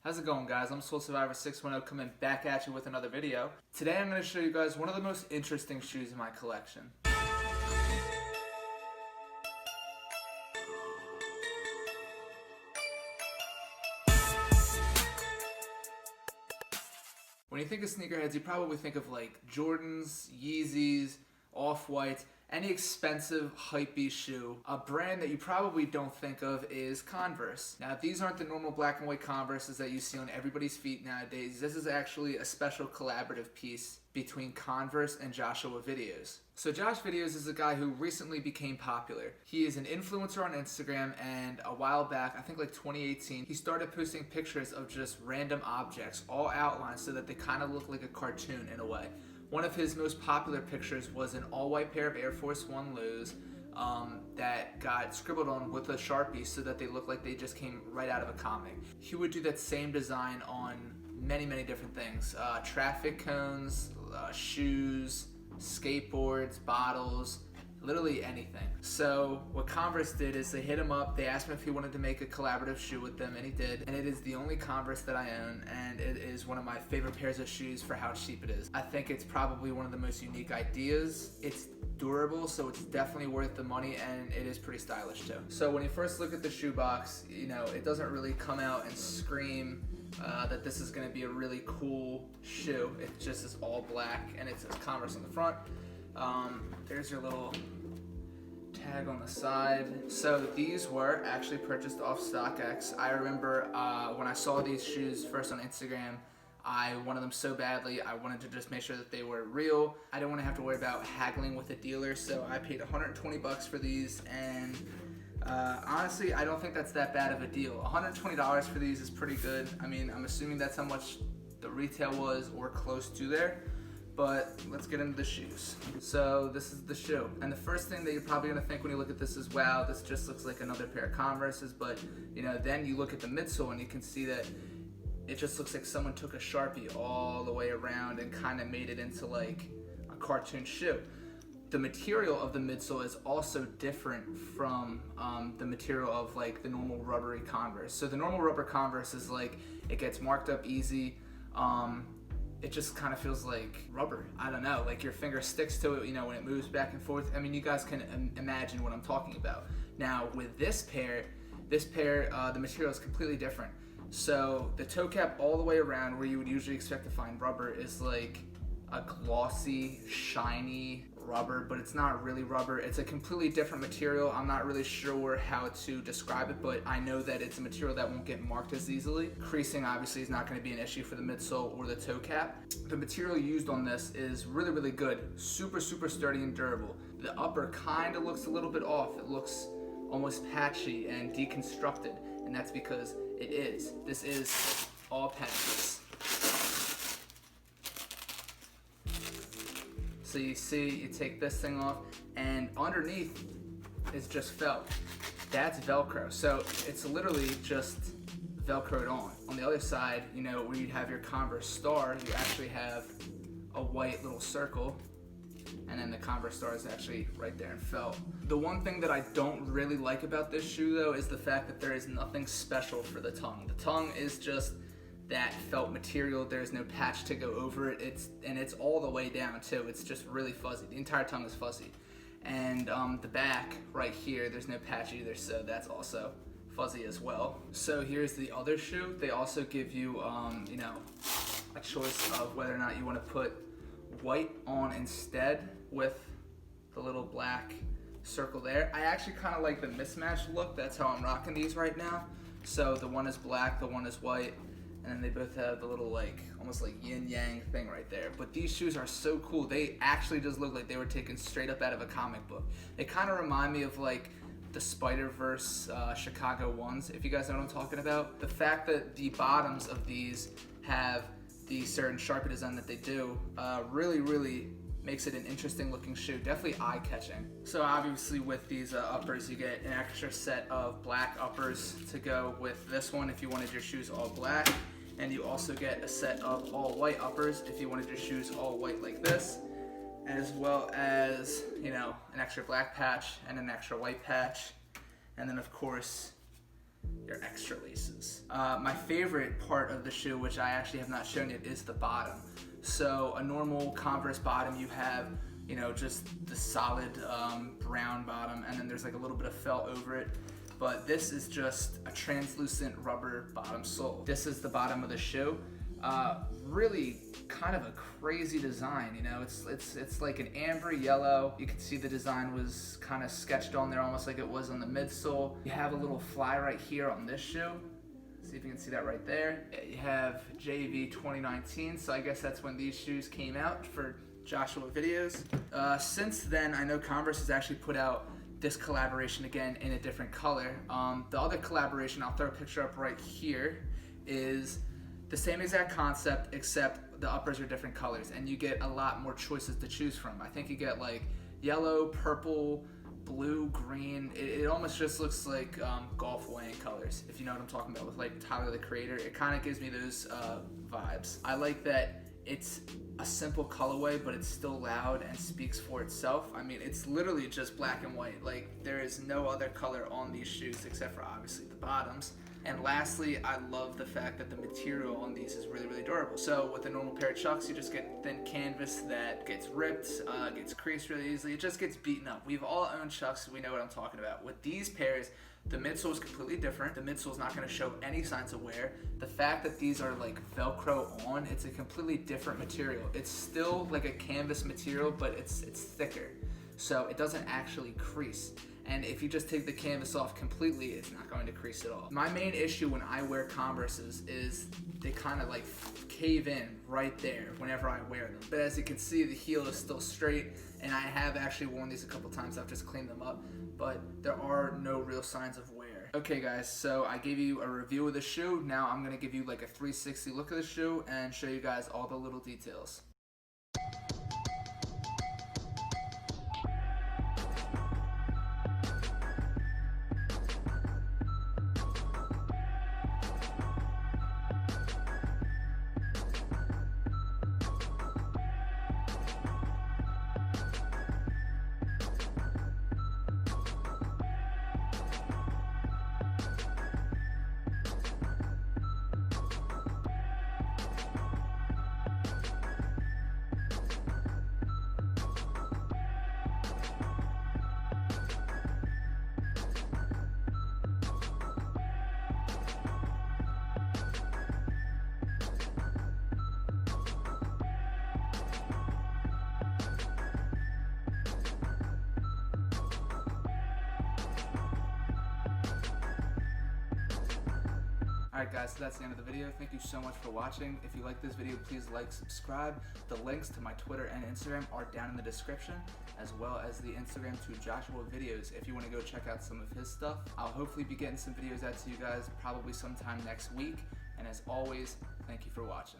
How's it going, guys? I'm Soul Survivor 610 coming back at you with another video. Today I'm going to show you guys one of the most interesting shoes in my collection. When you think of sneakerheads, you probably think of like Jordans, Yeezys, Off-Whites, any expensive, hypebeast shoe. A brand that you probably don't think of is Converse. Now, these aren't the normal black and white Converses that you see on everybody's feet nowadays. This is actually a special collaborative piece between Converse and Joshua Videos. So Josh Videos is a guy who recently became popular. He is an influencer on Instagram, and a while back, I think like 2018, he started posting pictures of just random objects, all outlined so that they kind of look like a cartoon in a way. One of his most popular pictures was an all-white pair of Air Force One lows that got scribbled on with a Sharpie so that they looked like they just came right out of a comic. He would do that same design on many different things. Traffic cones, shoes, skateboards, bottles, literally anything. So what Converse did is they hit him up, they asked him if he wanted to make a collaborative shoe with them, and he did. And it is the only Converse that I own, and it is one of my favorite pairs of shoes for how cheap it is. I think it's probably one of the most unique ideas. It's durable, so it's definitely worth the money, and it is pretty stylish too. So when you first look at the shoebox, you know, it doesn't really come out and scream that this is gonna be a really cool shoe. It just is all black, and it says Converse on the front. There's your little tag on the side. So these were actually purchased off StockX. I remember when I saw these shoes first on Instagram, I wanted them so badly. I wanted to just make sure that they were real. I didn't want to have to worry about haggling with a dealer, so I paid 120 bucks for these, and honestly, I don't think that's that bad of a deal. $120 for these is pretty good. I mean, I'm assuming that's how much the retail was or close to there. But let's get into the shoes. So this is the shoe. And the first thing that you're probably gonna think when you look at this is, wow, this just looks like another pair of Converses. But you know, then you look at the midsole and you can see that it just looks like someone took a Sharpie all the way around and kind of made it into like a cartoon shoe. The material of the midsole is also different from the material of like the normal rubbery Converse. So the normal rubber Converse is like, it gets marked up easy. It just kind of feels like rubber. I don't know, like your finger sticks to it, you know, when it moves back and forth. I mean, you guys can imagine what I'm talking about. Now with this pair, the material is completely different. So the toe cap all the way around, where you would usually expect to find rubber, is like a glossy, shiny rubber, but it's not really rubber. It's a completely different material. I'm not really sure how to describe it, but I know that it's a material that won't get marked as easily. Creasing obviously is not going to be an issue for the midsole or the toe cap. The material used on this is really good. Super sturdy and durable. The upper kind of looks a little bit off. It looks almost patchy and deconstructed, and that's because it is. This is all patches. So you see, you take this thing off, and underneath is just felt. That's Velcro. So it's literally just Velcroed on. On the other side, you know, where you have your Converse star, you actually have a white little circle, and then the Converse star is actually right there in felt. The one thing that I don't really like about this shoe though is the fact that there is nothing special for the tongue. The tongue is just that felt material. There's no patch to go over it. It's all the way down too. It's just really fuzzy. The entire tongue is fuzzy. And the back right here, there's no patch either, so that's also fuzzy as well. So here's the other shoe. They also give you, you know, a choice of whether or not you want to put white on instead with the little black circle there. I actually kind of like the mismatched look. That's how I'm rocking these right now. So the one is black, the one is white, and then they both have the little like, almost like yin yang thing right there. But these shoes are so cool. They actually just look like they were taken straight up out of a comic book. They kind of remind me of like the Spider-Verse Chicago ones, if you guys know what I'm talking about. The fact that the bottoms of these have the certain Sharpie design that they do really makes it an interesting looking shoe, definitely eye-catching. So obviously with these uppers, you get an extra set of black uppers to go with this one if you wanted your shoes all black, and you also get a set of all white uppers if you wanted your shoes all white like this, as well as, you know, an extra black patch and an extra white patch, and then of course your extra laces. My favorite part of the shoe, which I actually have not shown yet, is the bottom. So a normal Converse bottom, you have, you know, just the solid brown bottom, and then there's like a little bit of felt over it. But this is just a translucent rubber bottom sole. This is the bottom of the shoe. Really kind of a crazy design, you know, it's like an amber yellow. You can see the design was kind of sketched on there almost like it was on the midsole. You have a little fly right here on this shoe. See if you can see that right there. You have JV 2019, so I guess that's when these shoes came out for Joshua Videos. Since then, I know Converse has actually put out this collaboration again in a different color. The other collaboration, I'll throw a picture up right here, is the same exact concept, except the uppers are different colors, and you get a lot more choices to choose from. I think you get like yellow, purple, blue, green. It almost just looks like golf weighing colors, if you know what I'm talking about, with like Tyler the Creator. It kind of gives me those vibes. I like that it's a simple colorway, but it's still loud and speaks for itself. I mean, it's literally just black and white. Like, there is no other color on these shoes except for obviously the bottoms. And lastly, I love the fact that the material on these is really, really durable. So with a normal pair of Chucks, you just get thin canvas that gets ripped, gets creased really easily. It just gets beaten up. We've all owned Chucks, so we know what I'm talking about. With these pairs, the midsole is completely different. The midsole is not going to show any signs of wear. The fact that these are like Velcro on, it's a completely different material. It's still like a canvas material, but it's thicker. So it doesn't actually crease. And if you just take the canvas off completely, it's not going to crease at all. My main issue when I wear Converses is they kind of like cave in right there whenever I wear them. But as you can see, the heel is still straight, and I have actually worn these a couple times. I've just cleaned them up, but there are no real signs of wear. Okay guys, so I gave you a review of the shoe. Now I'm gonna give you like a 360 look of the shoe and show you guys all the little details. Alright guys, so that's the end of the video. Thank you so much for watching. If you like this video, please like, subscribe. The links to my Twitter and Instagram are down in the description, as well as the Instagram to Joshua Videos if you want to go check out some of his stuff. I'll hopefully be getting some videos out to you guys probably sometime next week. And as always, thank you for watching.